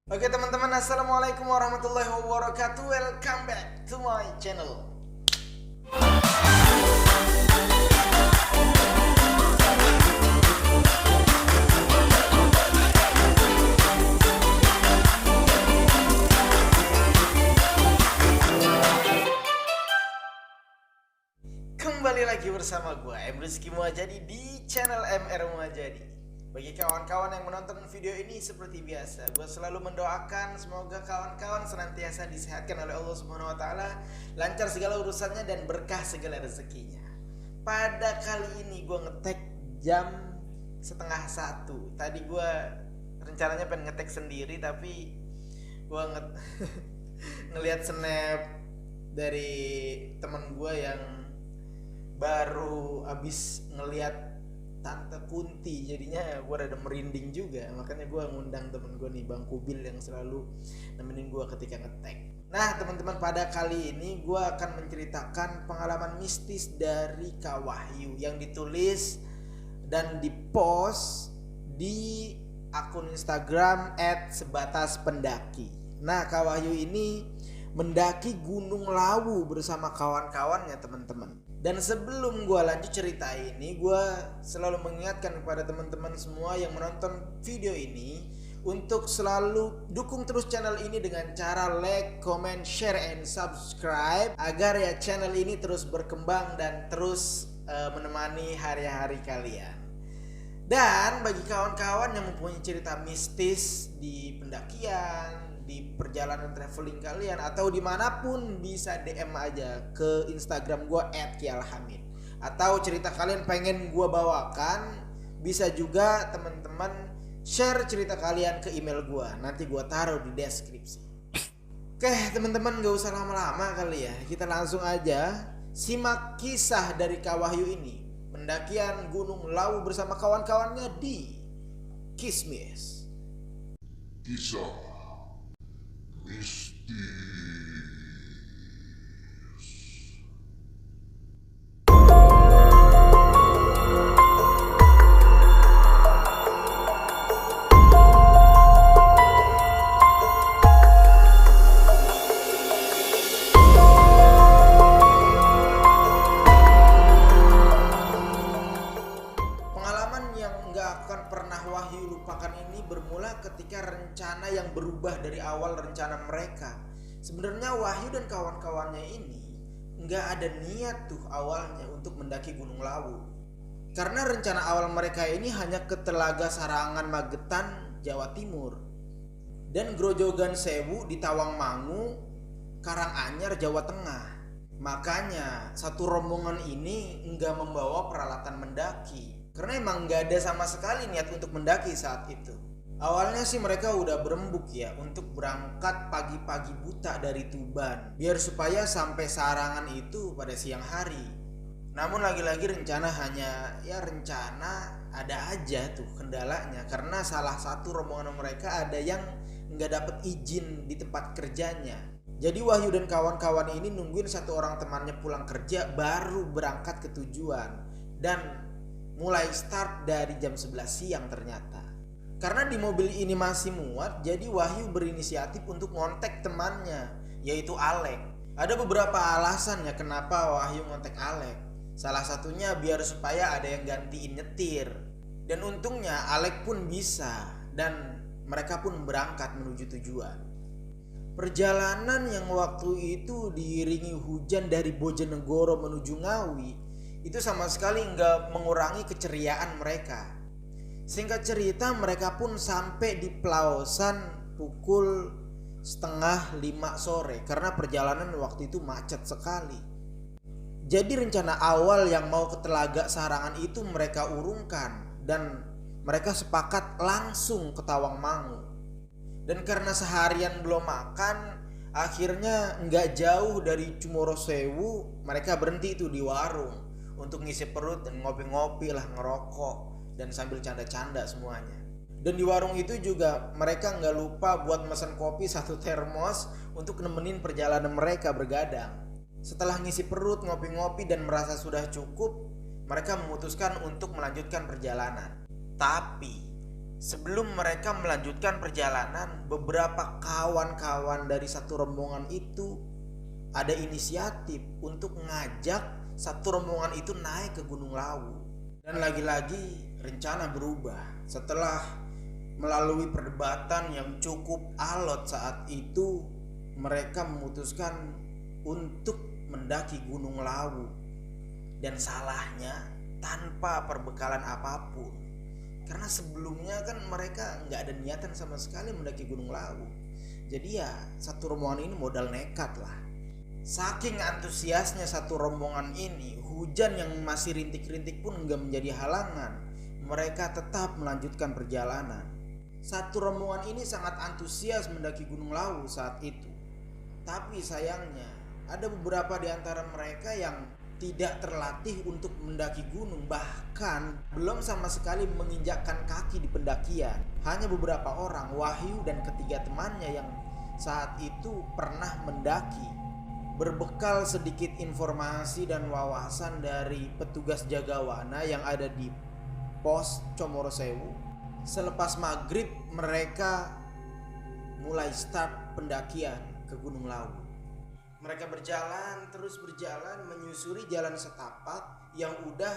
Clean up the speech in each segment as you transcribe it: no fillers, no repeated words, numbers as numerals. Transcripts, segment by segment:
Oke teman-teman, assalamualaikum warahmatullahi wabarakatuh. Welcome back to my channel. Kembali lagi bersama gue Rizky Muhajadi di channel MR Muhajadi. Bagi kawan-kawan yang menonton video ini, seperti biasa gue selalu mendoakan semoga kawan-kawan senantiasa disehatkan oleh Allah Subhanahu wa taala, lancar segala urusannya dan berkah segala rezekinya. Pada kali ini gue ngetek jam 12:30. Tadi gue rencananya pengen ngetek sendiri, tapi gue ngelihat snap dari teman gue yang baru abis ngelihat Tante Kunti, jadinya gue rada merinding juga. Makanya gue ngundang temen gue nih, Bang Kubil, yang selalu nemenin gue ketika ngetek. Nah teman-teman, pada kali ini gue akan menceritakan pengalaman mistis dari Kak Wahyu yang ditulis dan dipost di akun Instagram @sebataspendaki. Nah Kak Wahyu ini mendaki Gunung Lawu bersama kawan-kawannya teman-teman. Dan sebelum gue lanjut cerita ini, gue selalu mengingatkan kepada teman-teman semua yang menonton video ini untuk selalu dukung terus channel ini dengan cara like, comment, share, and subscribe agar ya channel ini terus berkembang dan terus menemani hari-hari kalian. Dan bagi kawan-kawan yang mempunyai cerita mistis di pendakian, di perjalanan traveling kalian, atau dimanapun, bisa DM aja ke Instagram gue @kialhamid. Atau cerita kalian pengen gue bawakan, bisa juga teman-teman share cerita kalian ke email gue, nanti gue taruh di deskripsi. Oke teman-teman, gak usah lama-lama kali ya, kita langsung aja simak kisah dari Kak Wahyu ini, pendakian Gunung Lawu bersama kawan-kawannya di Kismis. Kisah mistis. Pengalaman yang nggak akan pernah Wahyu lupakan ini bermula ketika rencana yang berubah dari awal rencana mereka. Sebenarnya Wahyu dan kawan-kawannya ini nggak ada niat tuh awalnya untuk mendaki Gunung Lawu. Karena rencana awal mereka ini hanya ke Telaga Sarangan Magetan, Jawa Timur, dan Grojogan Sewu di Tawangmangu, Karanganyar, Jawa Tengah. Makanya satu rombongan ini nggak membawa peralatan mendaki, karena emang nggak ada sama sekali niat untuk mendaki saat itu. Awalnya sih mereka udah berembuk ya untuk berangkat pagi-pagi buta dari Tuban, biar supaya sampai Sarangan itu pada siang hari. Namun lagi-lagi rencana hanya ya rencana, ada aja tuh kendalanya, karena salah satu rombongan mereka ada yang nggak dapet izin di tempat kerjanya. Jadi Wahyu dan kawan-kawan ini nungguin satu orang temannya pulang kerja baru berangkat ke tujuan, dan mulai start dari jam 11 siang ternyata. Karena di mobil ini masih muat, jadi Wahyu berinisiatif untuk ngontek temannya, yaitu Alek. Ada beberapa alasan ya kenapa Wahyu ngontek Alek. Salah satunya biar supaya ada yang gantiin nyetir. Dan untungnya Alek pun bisa, dan mereka pun berangkat menuju tujuan. Perjalanan yang waktu itu diiringi hujan dari Bojonegoro menuju Ngawi itu sama sekali nggak mengurangi keceriaan mereka. Singkat cerita, mereka pun sampai di Pelausan pukul 4:30 sore karena perjalanan waktu itu macet sekali. Jadi rencana awal yang mau ke Telaga Sarangan itu mereka urungkan, dan mereka sepakat langsung ke Tawangmangu. Dan karena seharian belum makan, akhirnya nggak jauh dari Cumoro Sewu mereka berhenti itu di warung untuk ngisi perut dan ngopi-ngopi lah, ngerokok dan sambil canda-canda semuanya. Dan di warung itu juga mereka nggak lupa buat mesen kopi 1 termos untuk nemenin perjalanan mereka bergadang. Setelah ngisi perut, ngopi-ngopi dan merasa sudah cukup, mereka memutuskan untuk melanjutkan perjalanan. Tapi Sebelum mereka melanjutkan perjalanan, beberapa kawan-kawan dari satu rombongan itu ada inisiatif untuk ngajak satu rombongan itu naik ke Gunung Lawu. Dan lagi-lagi rencana berubah setelah melalui perdebatan yang cukup alot. Saat itu mereka memutuskan untuk mendaki Gunung Lawu, dan salahnya tanpa perbekalan apapun. Karena sebelumnya kan mereka nggak ada niatan sama sekali mendaki Gunung Lawu. Jadi ya satu rombongan ini modal nekat lah. Saking antusiasnya satu rombongan ini, hujan yang masih rintik-rintik pun nggak menjadi halangan. Mereka tetap melanjutkan perjalanan. Satu rombongan ini sangat antusias mendaki Gunung Lawu saat itu. Tapi sayangnya ada beberapa di antara mereka yang tidak terlatih untuk mendaki gunung, bahkan belum sama sekali menginjakkan kaki di pendakian. Hanya beberapa orang, Wahyu dan ketiga temannya yang saat itu pernah mendaki. Berbekal sedikit informasi dan wawasan dari petugas jagawana yang ada di pos Comorosewu, selepas maghrib mereka mulai start pendakian ke Gunung Lawu. Mereka terus berjalan menyusuri jalan setapak yang udah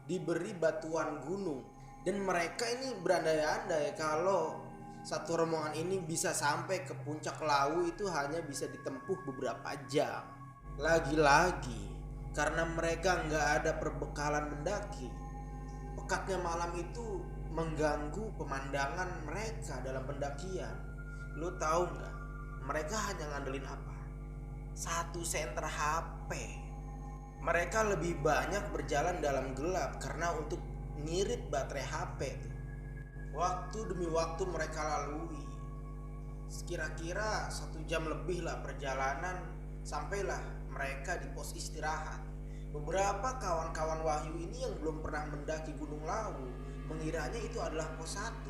diberi batuan gunung. Dan mereka ini berandai-andai kalau satu rombongan ini bisa sampai ke puncak Lawu itu hanya bisa ditempuh beberapa jam. Lagi-lagi karena mereka nggak ada perbekalan mendaki, pekatnya malam itu mengganggu pemandangan mereka dalam pendakian. Lu tahu nggak? Mereka hanya ngandelin apa? Satu senter HP. Mereka lebih banyak berjalan dalam gelap karena untuk ngirit baterai HP tuh. Waktu demi waktu mereka lalui. Kira-kira 1 jam lebih lah perjalanan, sampailah mereka di pos istirahat. Beberapa kawan-kawan Wahyu ini yang belum pernah mendaki Gunung Lawu mengiranya itu adalah pos 1.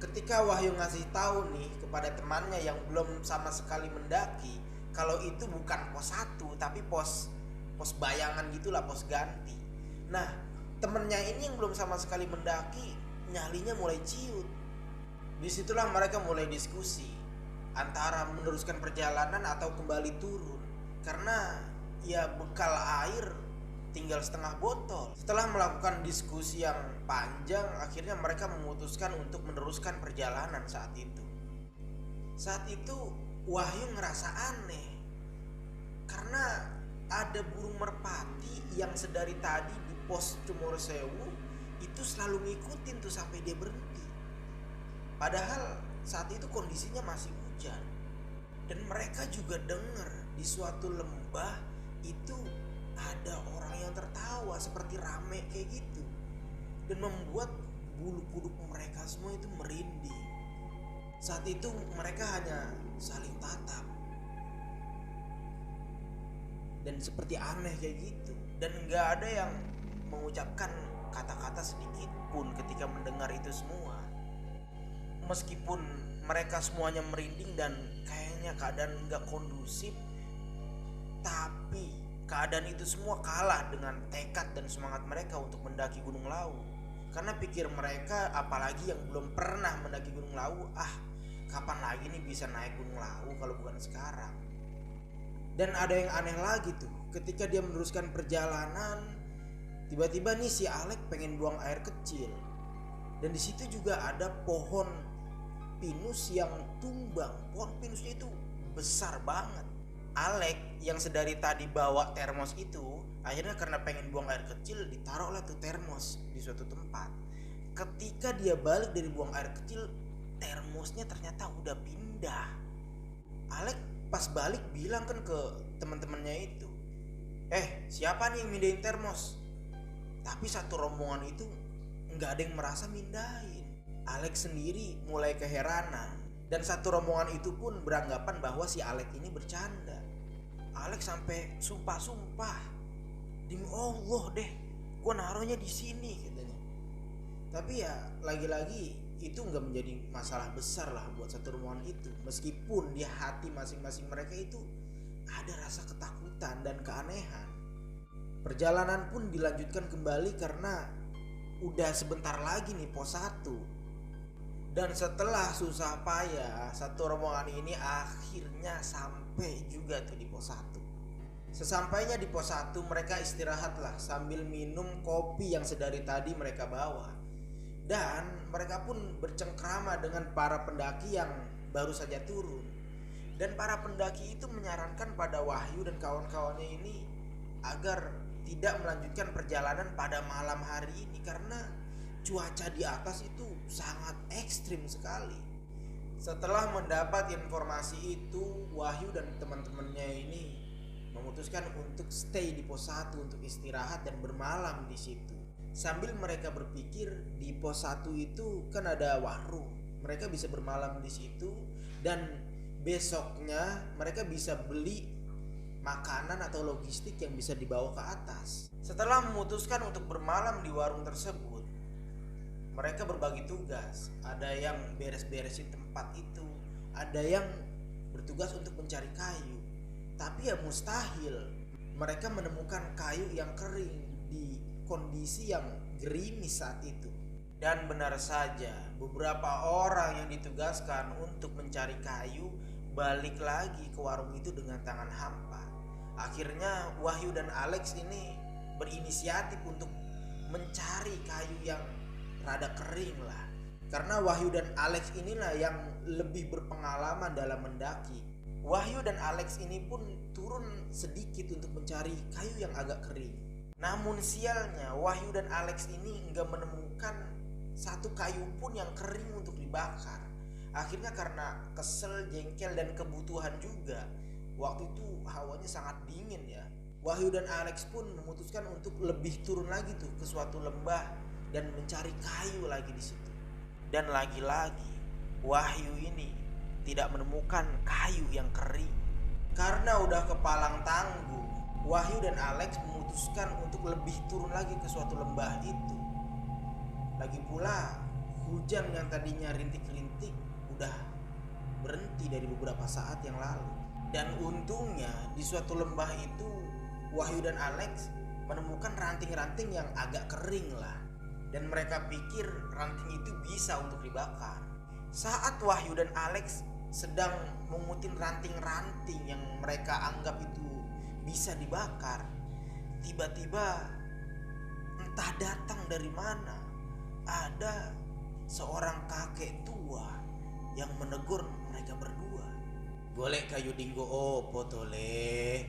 Ketika Wahyu ngasih tahu nih kepada temannya yang belum sama sekali mendaki, kalau itu bukan pos 1 tapi pos bayangan gitulah, pos ganti. Nah, temennya ini yang belum sama sekali mendaki, nyalinya mulai ciut. Disitulah mereka mulai diskusi antara meneruskan perjalanan atau kembali turun, karena ya bekal air tinggal setengah botol. Setelah melakukan diskusi yang panjang, akhirnya mereka memutuskan untuk meneruskan perjalanan saat itu. Saat itu Wahyu ngerasa aneh karena ada burung merpati yang sedari tadi di pos Comorosewu itu selalu ngikutin tuh sampai dia berhenti. Padahal saat itu kondisinya masih hujan. Dan mereka juga dengar di suatu lembah itu ada orang yang tertawa seperti rame kayak gitu, dan membuat bulu kuduk mereka semua itu merinding. Saat itu mereka hanya saling tatap dan seperti aneh kayak gitu, dan gak ada yang mengucapkan kata-kata sedikit pun ketika mendengar itu semua. Meskipun mereka semuanya merinding dan kayaknya keadaan gak kondusif, tapi keadaan itu semua kalah dengan tekad dan semangat mereka untuk mendaki Gunung Lawu. Karena pikir mereka, apalagi yang belum pernah mendaki Gunung Lawu, kapan lagi nih bisa naik Gunung Lawu kalau bukan sekarang. Dan ada yang aneh lagi tuh, ketika dia meneruskan perjalanan, tiba-tiba nih si Alek pengen buang air kecil. Dan di situ juga ada pohon pinus yang tumbang. Pohon pinusnya itu besar banget. Alek yang sedari tadi bawa termos itu, akhirnya karena pengen buang air kecil, ditaruhlah tuh termos di suatu tempat. Ketika dia balik dari buang air kecil, termosnya ternyata udah pindah. Alek pas balik bilang kan ke teman-temannya itu, siapa nih yang mindahin termos? Tapi satu rombongan itu nggak ada yang merasa mindahin. Alek sendiri mulai keheranan, dan satu rombongan itu pun beranggapan bahwa si Alek ini bercanda. Alek sampai sumpah, demi Allah deh, gue naruhnya di sini katanya. Tapi ya lagi-lagi itu nggak menjadi masalah besar lah buat satu rombongan itu, meskipun di hati masing-masing mereka itu ada rasa ketakutan dan keanehan. Perjalanan pun dilanjutkan kembali karena udah sebentar lagi nih pos 1. Dan setelah susah payah, satu rombongan ini akhirnya sampai juga tuh di pos 1. Sesampainya di pos 1, mereka istirahatlah sambil minum kopi yang sedari tadi mereka bawa. Dan mereka pun bercengkrama dengan para pendaki yang baru saja turun. Dan para pendaki itu menyarankan pada Wahyu dan kawan-kawannya ini agar tidak melanjutkan perjalanan pada malam hari ini karena cuaca di atas itu sangat ekstrim sekali. Setelah mendapat informasi itu, Wahyu dan teman-temannya ini memutuskan untuk stay di pos 1 untuk istirahat dan bermalam di situ. Sambil mereka berpikir di pos 1 itu kan ada warung. Mereka bisa bermalam di situ dan besoknya mereka bisa beli makanan atau logistik yang bisa dibawa ke atas. Setelah memutuskan untuk bermalam di warung tersebut, mereka berbagi tugas. Ada yang beres-beresin tempat itu, ada yang bertugas untuk mencari kayu. Tapi ya mustahil mereka menemukan kayu yang kering di kondisi yang gerimis saat itu. Dan benar saja, beberapa orang yang ditugaskan untuk mencari kayu balik lagi ke warung itu dengan tangan hampa. Akhirnya Wahyu dan Alex ini berinisiatif untuk mencari kayu yang rada kering lah. Karena Wahyu dan Alex inilah yang lebih berpengalaman dalam mendaki. Wahyu dan Alex ini pun turun sedikit untuk mencari kayu yang agak kering. Namun sialnya Wahyu dan Alex ini enggak menemukan satu kayu pun yang kering untuk dibakar. Akhirnya karena kesel, jengkel dan kebutuhan juga, waktu itu hawanya sangat dingin ya, Wahyu dan Alex pun memutuskan untuk lebih turun lagi tuh ke suatu lembah dan mencari kayu lagi di situ. Dan lagi-lagi Wahyu ini tidak menemukan kayu yang kering. Karena udah kepalang tanggung, Wahyu dan Alex memutuskan untuk lebih turun lagi ke suatu lembah itu. Lagi pula hujan yang tadinya rintik-rintik udah berhenti dari beberapa saat yang lalu. Dan untungnya di suatu lembah itu Wahyu dan Alex menemukan ranting-ranting yang agak kering lah. Dan mereka pikir ranting itu bisa untuk dibakar. Saat Wahyu dan Alex sedang mengutin ranting-ranting yang mereka anggap itu bisa dibakar, tiba-tiba entah datang dari mana ada seorang kakek tua yang menegur mereka berdua. "Golek kayu dinggo opo tole?"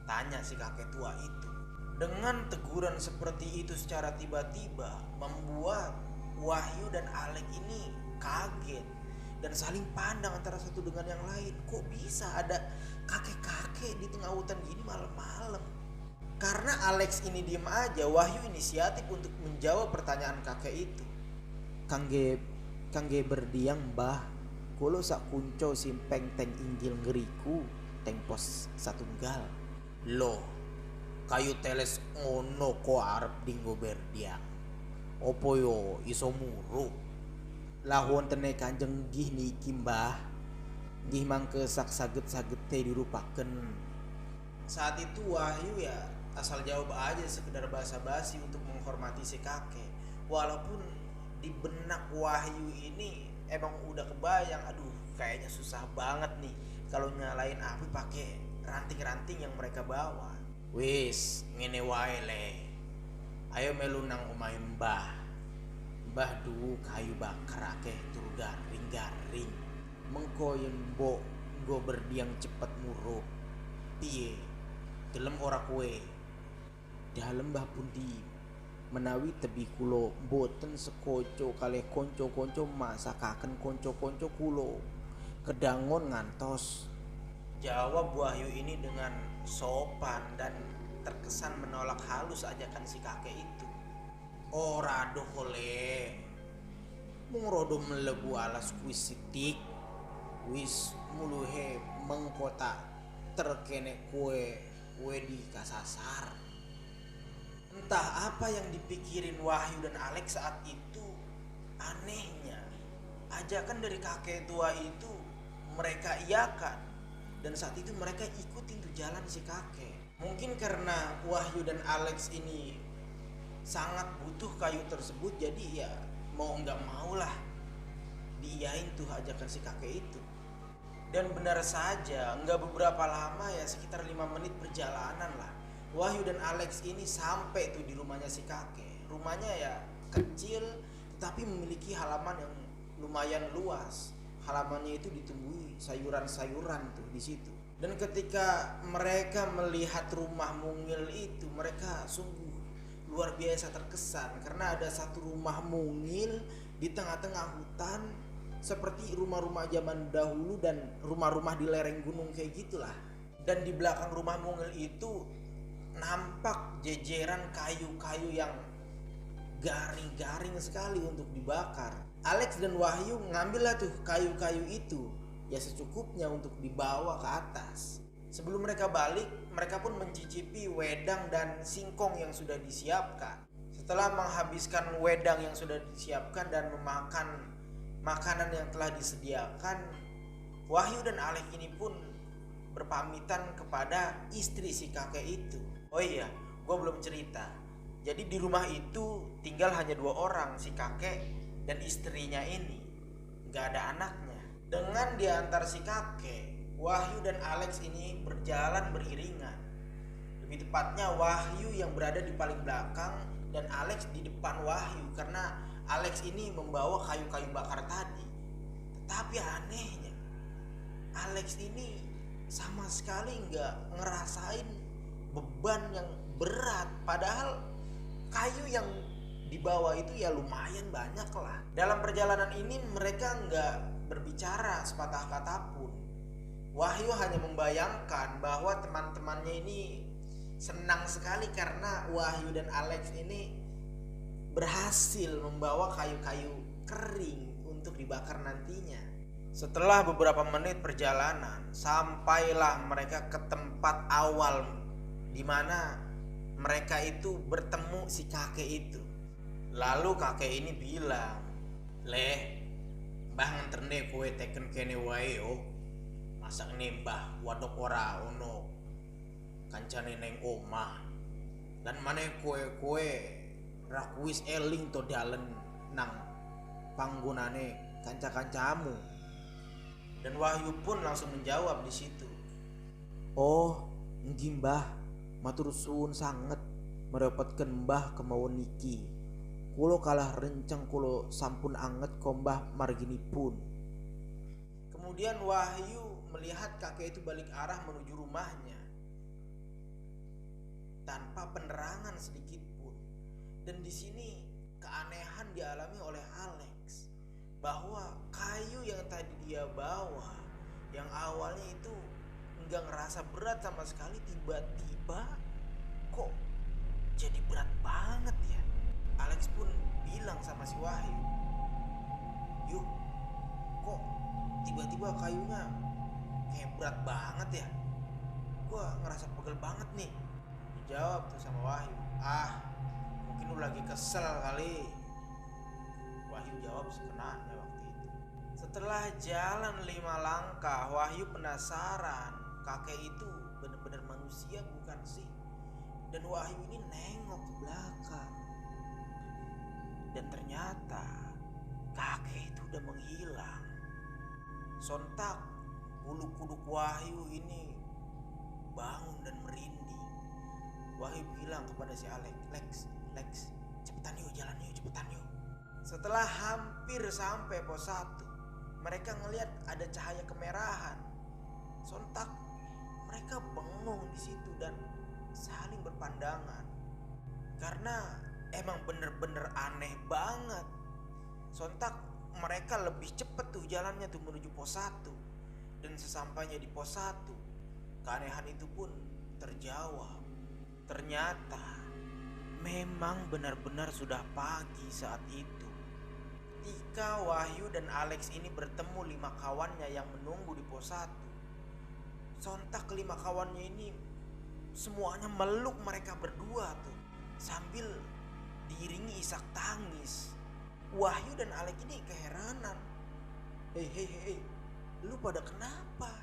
tanya si kakek tua itu. Dengan teguran seperti itu secara tiba-tiba membuat Wahyu dan Alex ini kaget dan saling pandang antara satu dengan yang lain. Kok bisa ada kakek-kakek di tengah hutan gini malam-malam? Karena Alex ini diem aja, Wahyu inisiatif untuk menjawab pertanyaan kakek itu. Kangge berdiang mbah, kulo sak kunco simpeng teng inggil ngeriku teng pos satunggal. Loh, kayu teles ngono ko arep dinggo berdiang. Opo yo iso muru? Lah wontene Kanjeng nggih niki mbah. Nggih mangke sak saget-saget teh dirupaken. Saat itu Wahyu ya asal jawab aja sekedar basa-basi untuk menghormati si kakek. Walaupun di benak Wahyu ini emang udah kebayang, aduh kayaknya susah banget nih kalau nyalain api pakai ranting-ranting yang mereka bawa. Wis ngene wae le, ayo melu nang omahe mbah. Mbah duwu kayu bakar akeh tur garing-garing. Mengko yen mbok nggo berdiang cepet murup. Piye? Gelem ora kowe? Dalem Mbah Pundi, menawi tebih kula mboten sekoco kalih kanca-kanca masakaken kanca-kanca kula kedangon ngantos. Jawab Wahyu ini dengan sopan dan terkesan menolak halus ajakan si kakek itu. Ora doh le, mung rada mlebu alas kuis sitik, wis muluhe mengkota terkene kue di kasasar. Entah apa yang dipikirin Wahyu dan Alex saat itu. Anehnya, ajakan dari kakek tua itu mereka iakan. Dan saat itu mereka ikutin tuh jalan si kakek. Mungkin karena Wahyu dan Alex ini sangat butuh kayu tersebut, jadi ya mau nggak mau lah diiyain tuh ajakan si kakek itu. Dan benar saja, nggak beberapa lama ya, sekitar 5 menit perjalanan lah, Wahyu dan Alex ini sampai tuh di rumahnya si kakek. Rumahnya ya kecil, tetapi memiliki halaman yang lumayan luas. Halamannya itu ditumbuhi sayuran-sayuran tuh di situ. Dan ketika mereka melihat rumah mungil itu, mereka sungguh luar biasa terkesan karena ada satu rumah mungil di tengah-tengah hutan, seperti rumah-rumah zaman dahulu dan rumah-rumah di lereng gunung kayak gitulah. Dan di belakang rumah mungil itu nampak jejeran kayu-kayu yang garing-garing sekali untuk dibakar. Alex dan Wahyu ngambillah tuh kayu-kayu itu ya secukupnya untuk dibawa ke atas. Sebelum mereka balik, mereka pun mencicipi wedang dan singkong yang sudah disiapkan. Setelah menghabiskan wedang yang sudah disiapkan dan memakan makanan yang telah disediakan, Wahyu dan Alex ini pun berpamitan kepada istri si kakek itu. Oh iya, gue belum cerita. Jadi di rumah itu tinggal hanya 2 orang, si kakek dan istrinya ini. Gak ada anaknya. Dengan diantar si kakek, Wahyu dan Alex ini berjalan beriringan. Lebih tepatnya Wahyu yang berada di paling belakang dan Alex di depan Wahyu, karena Alex ini membawa kayu-kayu bakar tadi. Tetapi anehnya, Alex ini sama sekali nggak ngerasain beban yang berat. Padahal kayu yang dibawa itu ya lumayan banyak lah. Dalam perjalanan ini mereka nggak berbicara sepatah kata pun. Wahyu hanya membayangkan bahwa teman-temannya ini senang sekali karena Wahyu dan Alex ini berhasil membawa kayu-kayu kering untuk dibakar nantinya. Setelah beberapa menit perjalanan, sampailah mereka ke tempat awal di mana mereka itu bertemu si kakek itu. Lalu kakek ini bilang, "Leh, mbah ngenterne kowe teken kene wae yo. Masak nih mbah wadok ora ono kancane neng omah. Dan maneh kowe rakuis eling to dalen nang panggonane kanca-kancamu." Dan Wahyu pun langsung menjawab di situ, "Oh, nggih mbah, matur suwun sanget merepotkeun mbah kemawon niki. Kulo kalah renceng kulo sampun anget kombah marginipun." Kemudian Wahyu melihat kakek itu balik arah menuju rumahnya tanpa penerangan sedikit pun. Dan di sini keanehan dialami oleh Alex, bahwa kayu yang tadi dia bawa, yang awalnya itu nggak ngerasa berat sama sekali, tiba-tiba kok jadi berat banget ya. Alex pun bilang sama si Wahyu, "Yuk, kok tiba-tiba kayunya kayak berat banget ya? Gua ngerasa pegel banget nih." Dijawab tuh sama Wahyu, "Ah, mungkin lu lagi kesel kali." Wahyu jawab sekenanya waktu itu. Setelah jalan 5 langkah, Wahyu penasaran, kakek itu benar-benar manusia bukan sih? Dan Wahyu ini nengok ke belakang. Dan ternyata kakek itu udah menghilang. Sontak bulu kuduk Wahyu ini bangun dan merinding. Wahyu bilang kepada si Alex, Lex, cepetan yuk, jalan yuk, cepetan yuk." Setelah hampir sampai pos 1, mereka ngelihat ada cahaya kemerahan. Sontak mereka bengong di situ dan saling berpandangan. Karena emang bener-bener aneh banget. Sontak mereka lebih cepet tuh jalannya tuh menuju pos 1. Dan sesampainya di pos 1, keanehan itu pun terjawab. Ternyata memang benar-benar sudah pagi saat itu. Ketika Wahyu dan Alex ini bertemu 5 kawannya yang menunggu di pos 1, sontak kelima kawannya ini semuanya meluk mereka berdua tuh sambil diiringi isak tangis. Wahyu dan Alex ini keheranan. Hei, lu pada kenapa?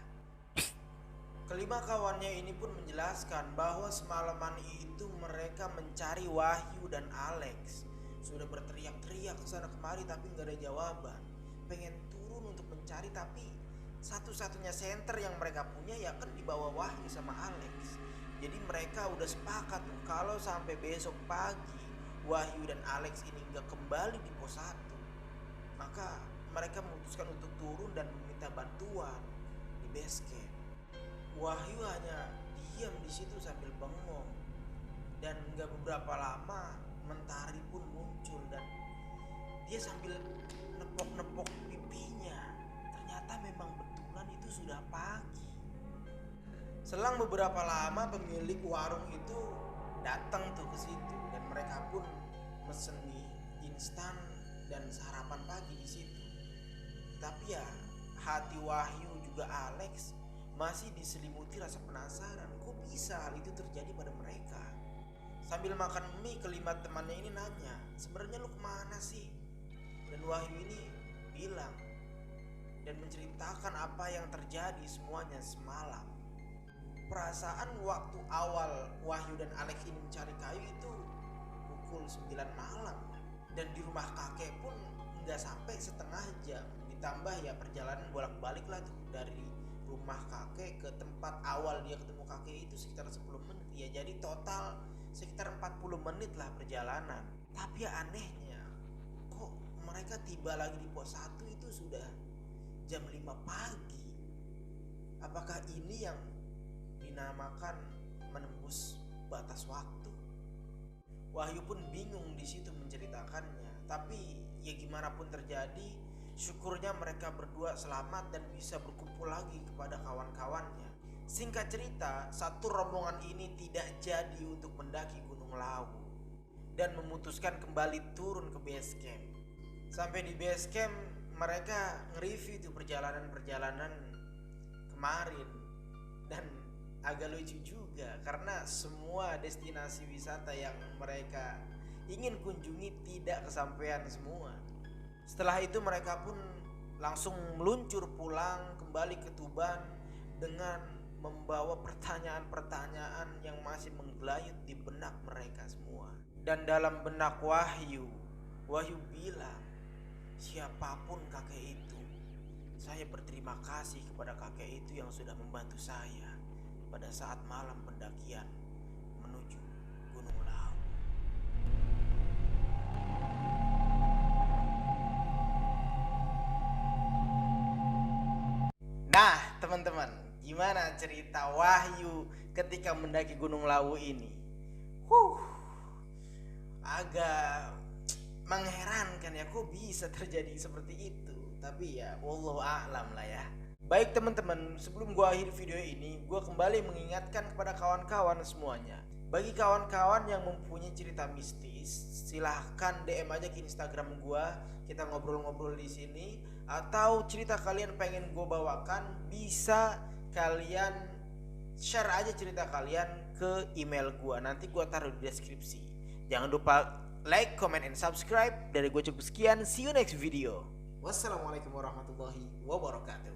Kelima kawannya ini pun menjelaskan bahwa semalaman itu mereka mencari Wahyu dan Alex. Sudah berteriak-teriak kesana kemari tapi gak ada jawaban. Pengen mencari, tapi satu-satunya center yang mereka punya ya kan di bawah Wahyu sama Alex. Jadi mereka udah sepakat tuh kalau sampai besok pagi Wahyu dan Alex ini nggak kembali di pos 1, maka mereka memutuskan untuk turun dan meminta bantuan di base camp. Wahyu hanya diam di situ sambil bengong, dan nggak beberapa lama Mentari pun muncul dan dia sambil nepok-nepok pipinya. Ternyata memang betulan itu sudah pagi. Selang beberapa lama pemilik warung itu datang tuh ke situ dan mereka pun mesen mie instan dan sarapan pagi di situ. Tapi ya hati Wahyu juga Alex masih diselimuti rasa penasaran, kok bisa hal itu terjadi pada mereka. Sambil makan mie, kelima temannya ini nanya, sebenarnya lu kemana sih? Dan Wahyu ini bilang dan menceritakan apa yang terjadi semuanya semalam. Perasaan waktu awal Wahyu dan Alex ini mencari kayu itu pukul 9 malam. Dan di rumah kakek pun nggak sampai setengah jam. Ditambah ya perjalanan bolak-balik lah tuh dari rumah kakek ke tempat awal dia ketemu kakek itu sekitar 10 menit. Ya jadi total sekitar 40 menit lah perjalanan. Tapi ya anehnya, kok mereka tiba lagi di pos 1 itu sudah jam 5 pagi. Apakah ini yang dinamakan menembus batas waktu? Wahyu pun bingung di situ menceritakannya. Tapi ya gimana pun terjadi, syukurnya mereka berdua selamat dan bisa berkumpul lagi kepada kawan-kawannya. Singkat cerita, satu rombongan ini tidak jadi untuk mendaki Gunung Lawu dan memutuskan kembali turun ke base camp. Sampai di base camp mereka nge-review tuh perjalanan-perjalanan kemarin. Dan agak lucu juga karena semua destinasi wisata yang mereka ingin kunjungi tidak kesampaian semua. Setelah itu mereka pun langsung meluncur pulang kembali ke Tuban dengan membawa pertanyaan-pertanyaan yang masih menggelayut di benak mereka semua. Dan dalam benak Wahyu bilang, siapapun kakek itu, saya berterima kasih kepada kakek itu yang sudah membantu saya pada saat malam pendakian menuju Gunung Lawu. Nah teman-teman, gimana cerita Wahyu ketika mendaki Gunung Lawu ini? Agak mengherankan ya, kok bisa terjadi seperti itu. Tapi ya wallahu a'lam lah ya. Baik teman-teman, sebelum gua akhiri video ini, gua kembali mengingatkan kepada kawan-kawan semuanya. Bagi kawan-kawan yang mempunyai cerita mistis, silahkan DM aja ke Instagram gua. Kita ngobrol-ngobrol di sini. Atau cerita kalian pengen gua bawakan, bisa kalian share aja cerita kalian ke email gua. Nanti gua taruh di deskripsi. Jangan lupa like, comment, and subscribe. Dari gue cukup sekian. See you next video. Wassalamualaikum warahmatullahi wabarakatuh.